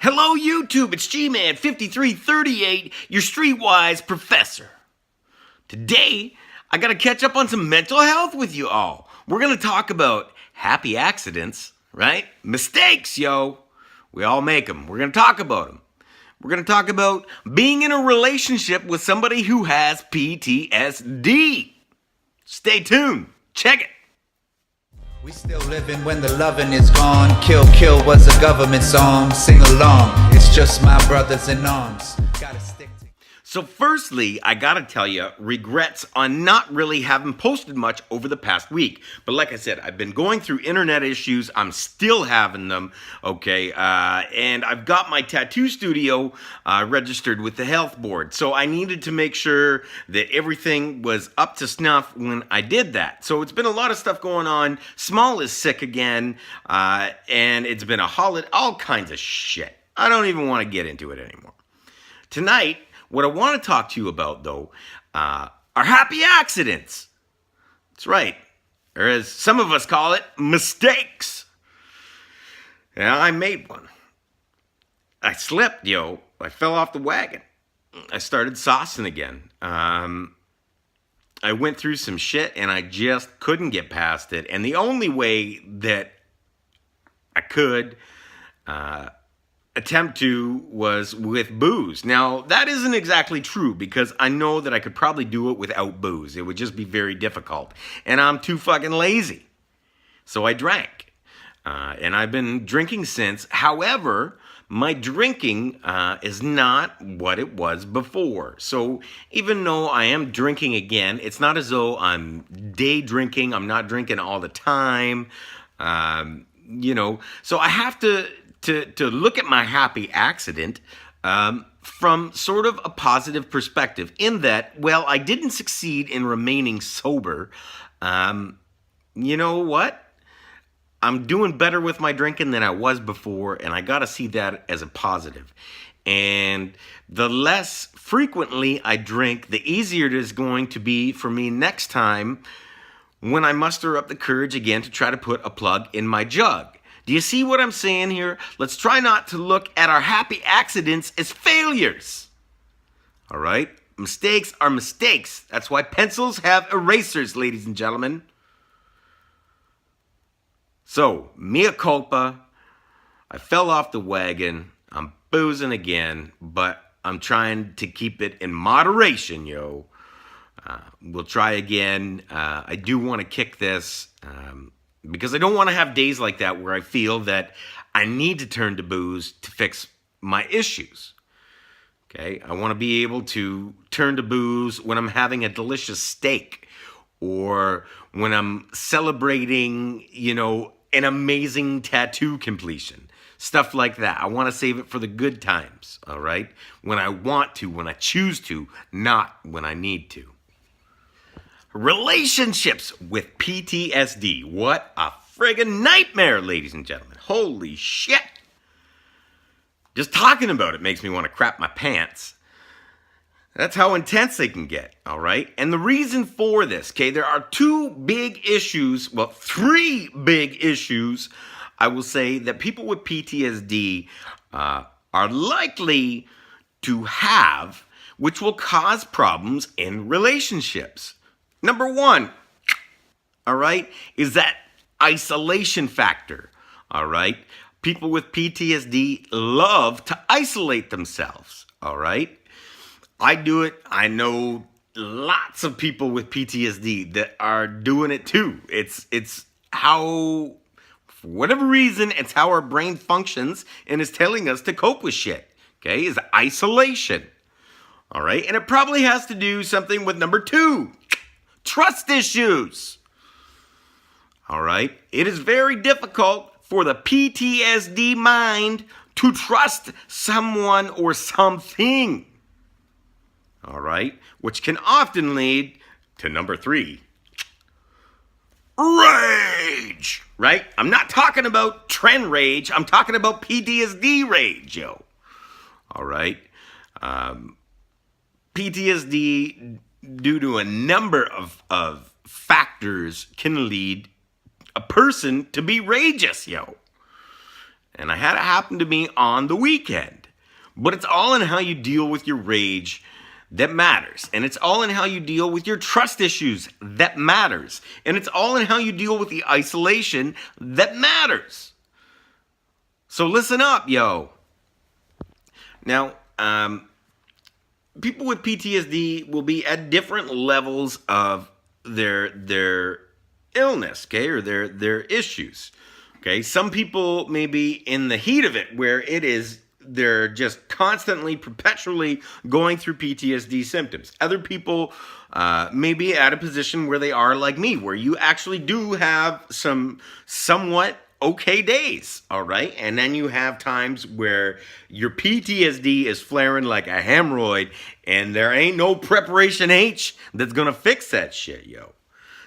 Hello, YouTube. It's G-Man5338, your streetwise professor. Today, I gotta catch up on some mental health with you all. We're gonna talk about happy accidents, right? Mistakes, yo. We all make them. We're gonna talk about them. We're gonna talk about being in a relationship with somebody who has PTSD. Stay tuned. Check it. We still living when the loving is gone. Kill, kill was a government song. Sing along, it's just my brothers in arms. Gotta stick to. So firstly, I gotta tell you, regrets on not really having posted much over the past week. But like I said, I've been going through internet issues. I'm still having them, okay? And I've got my tattoo studio registered with the health board. So I needed to make sure that everything was up to snuff when I did that. So it's been a lot of stuff going on. Small is sick again, and it's been a holiday, all kinds of shit. I don't even want to get into it anymore. Tonight, what I want to talk to you about, though, are happy accidents. That's right. Or as some of us call it, mistakes. Yeah, I made one. I slipped, yo. I fell off the wagon. I started saucing again. I went through some shit, and I just couldn't get past it. And the only way that I could attempt to was with booze. Now, that isn't exactly true because I know that I could probably do it without booze. It would just be very difficult. And I'm too fucking lazy. So I drank. And I've been drinking since. However, my drinking is not what it was before. So even though I am drinking again, it's not as though I'm day drinking. I'm not drinking all the time. So I have to look at my happy accident from sort of a positive perspective in that, well, I didn't succeed in remaining sober. You know what? I'm doing better with my drinking than I was before, and I got to see that as a positive. And the less frequently I drink, the easier it is going to be for me next time when I muster up the courage again to try to put a plug in my jug. Do you see what I'm saying here? Let's try not to look at our happy accidents as failures. All right? Mistakes are mistakes. That's why pencils have erasers, ladies and gentlemen. So, mea culpa. I fell off the wagon. I'm boozing again, but I'm trying to keep it in moderation, yo. We'll try again. I do want to kick this. Because I don't want to have days like that where I feel that I need to turn to booze to fix my issues. Okay? I want to be able to turn to booze when I'm having a delicious steak or when I'm celebrating, an amazing tattoo completion. Stuff like that. I want to save it for the good times, all right? When I want to, when I choose to, not when I need to. Relationships with PTSD. What a friggin' nightmare, ladies and gentlemen. Holy shit. Just talking about it makes me want to crap my pants. That's how intense they can get, all right? And the reason for this, okay, there are three big issues, I will say, that people with PTSD are likely to have, which will cause problems in relationships. Number one, all right, is that isolation factor, all right? People with PTSD love to isolate themselves, all right? I do it. I know lots of people with PTSD that are doing it too. It's how, for whatever reason, it's how our brain functions and is telling us to cope with shit, okay, is isolation, all right? And it probably has to do something with number two. Trust issues. All right. It is very difficult for the PTSD mind to trust someone or something. All right. Which can often lead to number three. Rage. Right? I'm not talking about trend rage. I'm talking about PTSD rage, yo. All right. PTSD, due to a number of factors, can lead a person to be rageous, yo. And I had it happen to me on the weekend. But it's all in how you deal with your rage that matters. And it's all in how you deal with your trust issues that matters. And it's all in how you deal with the isolation that matters. So listen up, yo. Now, people with PTSD will be at different levels of their illness, okay, or their issues. Okay, some people may be in the heat of it where they're just constantly, perpetually going through PTSD symptoms. Other people may be at a position where they are like me, where you actually do have some somewhat okay days, all right? And then you have times where your PTSD is flaring like a hemorrhoid and there ain't no preparation H that's gonna fix that shit, yo.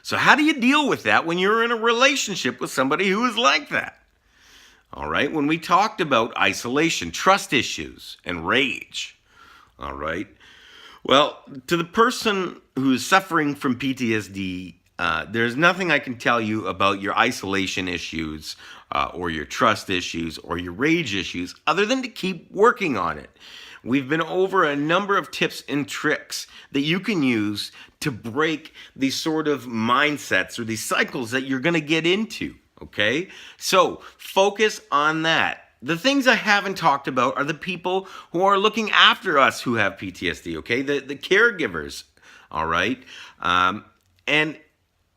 So how do you deal with that when you're in a relationship with somebody who is like that? All right, when we talked about isolation, trust issues, and rage, all right? Well, to the person who is suffering from PTSD, there's nothing I can tell you about your isolation issues or your trust issues or your rage issues other than to keep working on it. We've been over a number of tips and tricks that you can use to break these sort of mindsets or these cycles that you're going to get into, okay? So focus on that. The things I haven't talked about are the people who are looking after us who have PTSD, okay? The caregivers, all right? And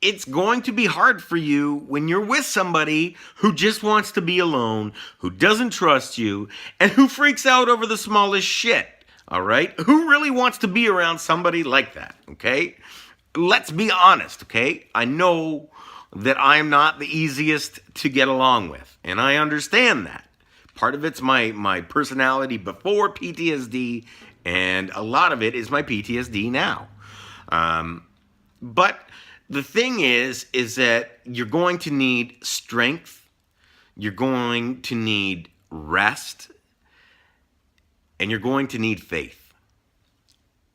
it's going to be hard for you when you're with somebody who just wants to be alone, who doesn't trust you, and who freaks out over the smallest shit, all right? Who really wants to be around somebody like that, okay? Let's be honest, okay? I know that I'm not the easiest to get along with, and I understand that. Part of it's my personality before PTSD, and a lot of it is my PTSD now. But the thing is that you're going to need strength, you're going to need rest, and you're going to need faith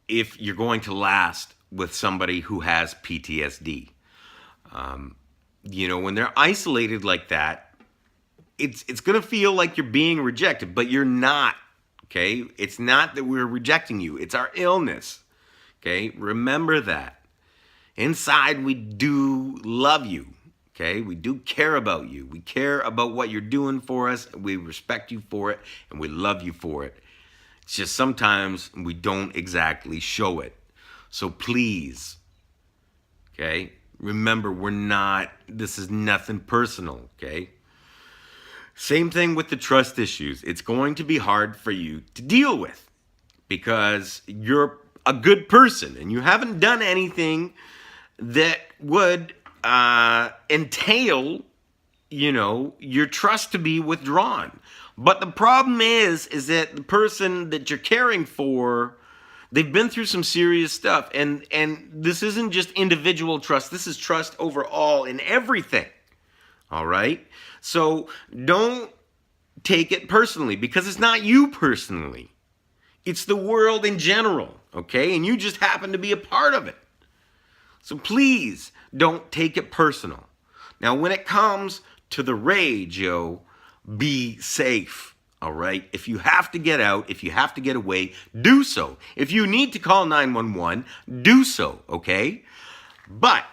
if you're going to last with somebody who has PTSD. When they're isolated like that, it's going to feel like you're being rejected, but you're not, okay? It's not that we're rejecting you. It's our illness, okay? Remember that. Inside, we do love you, okay? We do care about you. We care about what you're doing for us. We respect you for it, and we love you for it. It's just sometimes we don't exactly show it. So please, okay? Remember, this is nothing personal, okay? Same thing with the trust issues. It's going to be hard for you to deal with because you're a good person and you haven't done anything that would entail, your trust to be withdrawn. But the problem is that the person that you're caring for, they've been through some serious stuff. And this isn't just individual trust. This is trust overall in everything. All right? So don't take it personally because it's not you personally. It's the world in general, okay? And you just happen to be a part of it. So please don't take it personal. Now, when it comes to the rage, be safe, all right? If you have to get out, if you have to get away, do so. If you need to call 911, do so, okay? But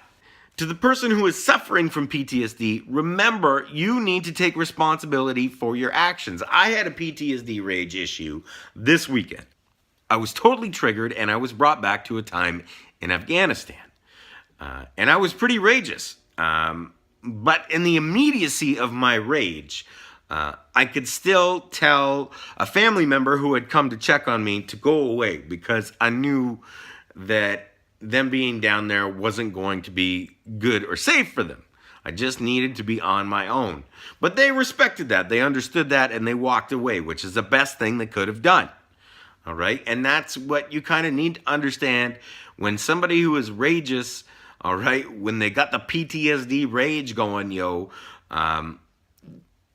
to the person who is suffering from PTSD, remember, you need to take responsibility for your actions. I had a PTSD rage issue this weekend. I was totally triggered, and I was brought back to a time in Afghanistan. And I was pretty rageous. But in the immediacy of my rage, I could still tell a family member who had come to check on me to go away because I knew that them being down there wasn't going to be good or safe for them. I just needed to be on my own. But they respected that. They understood that, and they walked away, which is the best thing they could have done. All right? And that's what you kind of need to understand when somebody who is rageous, all right, when they got the PTSD rage going,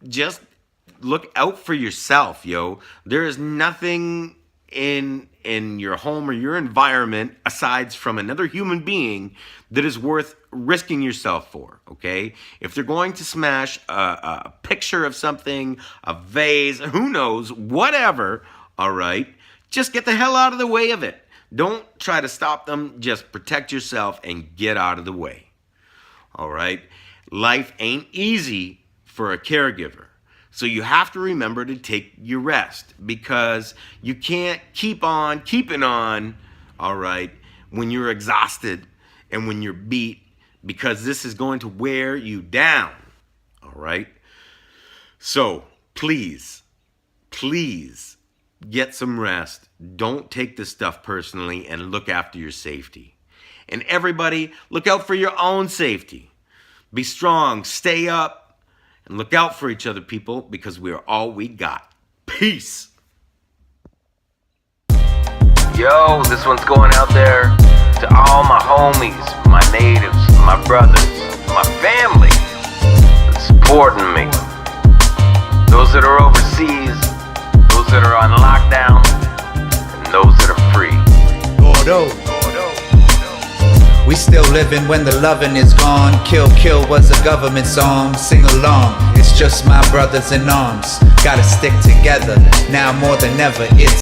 just look out for yourself, There is nothing in your home or your environment aside from another human being that is worth risking yourself for, okay? If they're going to smash a picture of something, a vase, who knows, whatever, all right, just get the hell out of the way of it. Don't try to stop them. Just protect yourself and get out of the way, all right? Life ain't easy for a caregiver. So you have to remember to take your rest, because you can't keep on keeping on, all right, when you're exhausted and when you're beat, because this is going to wear you down, all right? So please get some rest. Don't take this stuff personally, and look after your safety. And everybody, look out for your own safety. Be strong, stay up, and look out for each other, people, because we are all we got. Peace. Yo, this one's going out there to all my homies, my natives, my brothers, my family that's supporting me. Those that are overseas, those that are on lockdown, and those that are free. Gordo. We still living when the loving is gone. Kill, kill was a government song. Sing along, it's just my brothers in arms. Gotta stick together, now more than ever. It's